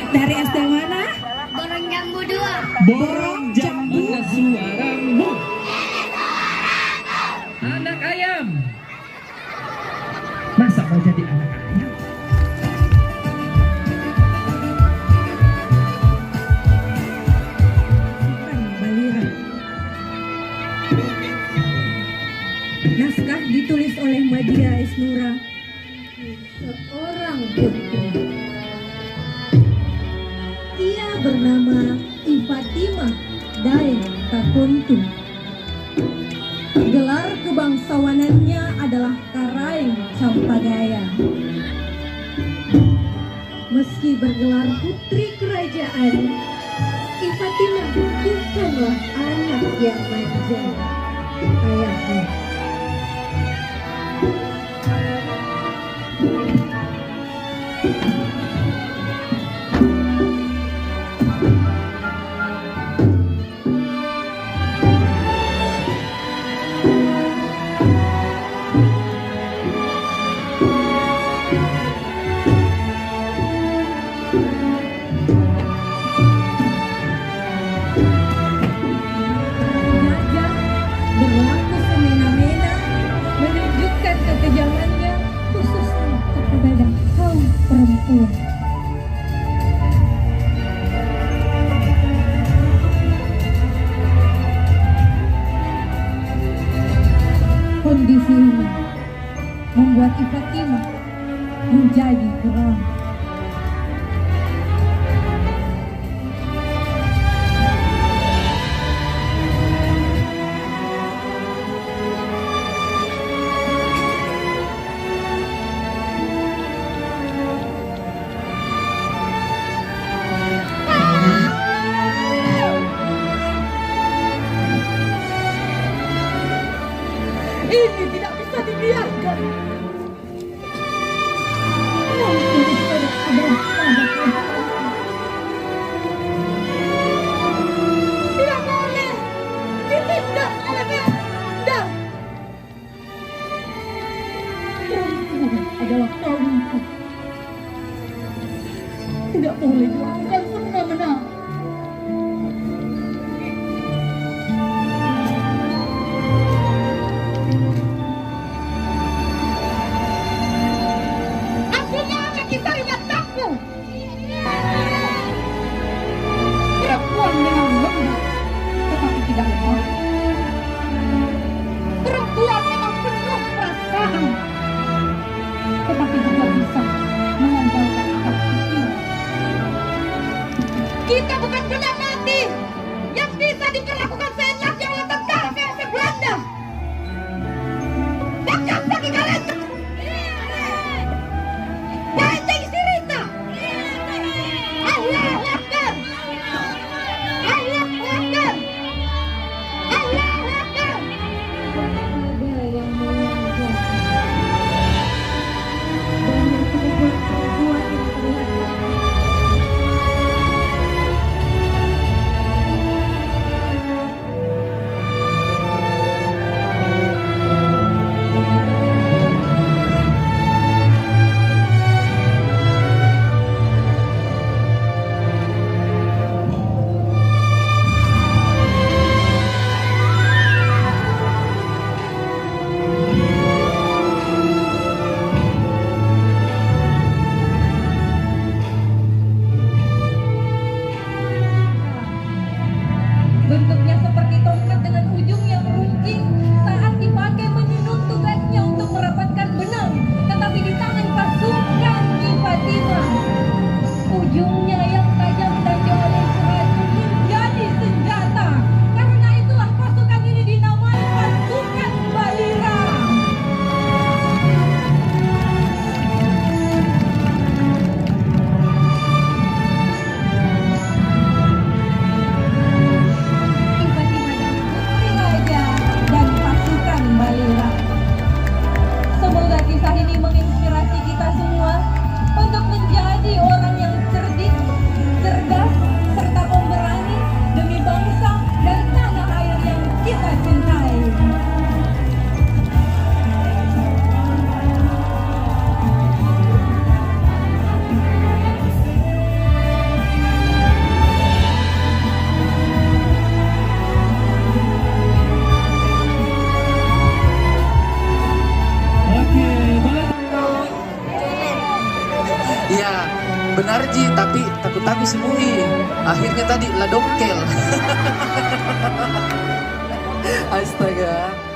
Dari SD mana? Borong Jambu 2. Borong Jambu. Suaramu. Anak ayam. Masa mau jadi anak ayam? Bukan Balira. Naskah ditulis oleh Madia Isnura. Seorang putri. Ia bernama Ifatimah Daeng Takuntu. Gelar kebangsawanannya adalah Karaeng Campagaya. Meski bergelar putri kerajaan, Ifatimah bukanlah anak yang manja ayahnya. Gajah berlaku semena-mena menunjukkan kekejamannya khususnya kepada kaum perempuan. Kondisi ini membuat Ifatimah menjadi geram. Ini tidak bisa dibiarkan. Yang terus adalah sahabat tidak boleh ditindas oleh Benda. Perempuan adalah kaumku. Tidak boleh dilakukan semena-mena. Perempuan memang lemah, tetapi tidak lemah. Perempuan memang penuh perasaan, tetapi juga bisa mengandalkan akal pikiran. Kita bukan benda mati yang bisa diperlakukan seenaknya oleh tentara versi Belanda. Cakap bagi kalian. Wahai Teng Sirita, Allahu Akbar. Allahu Akbar. benar Ji, tapi takut-takut si Mui. Akhirnya tadi lah dongkel. Astaga.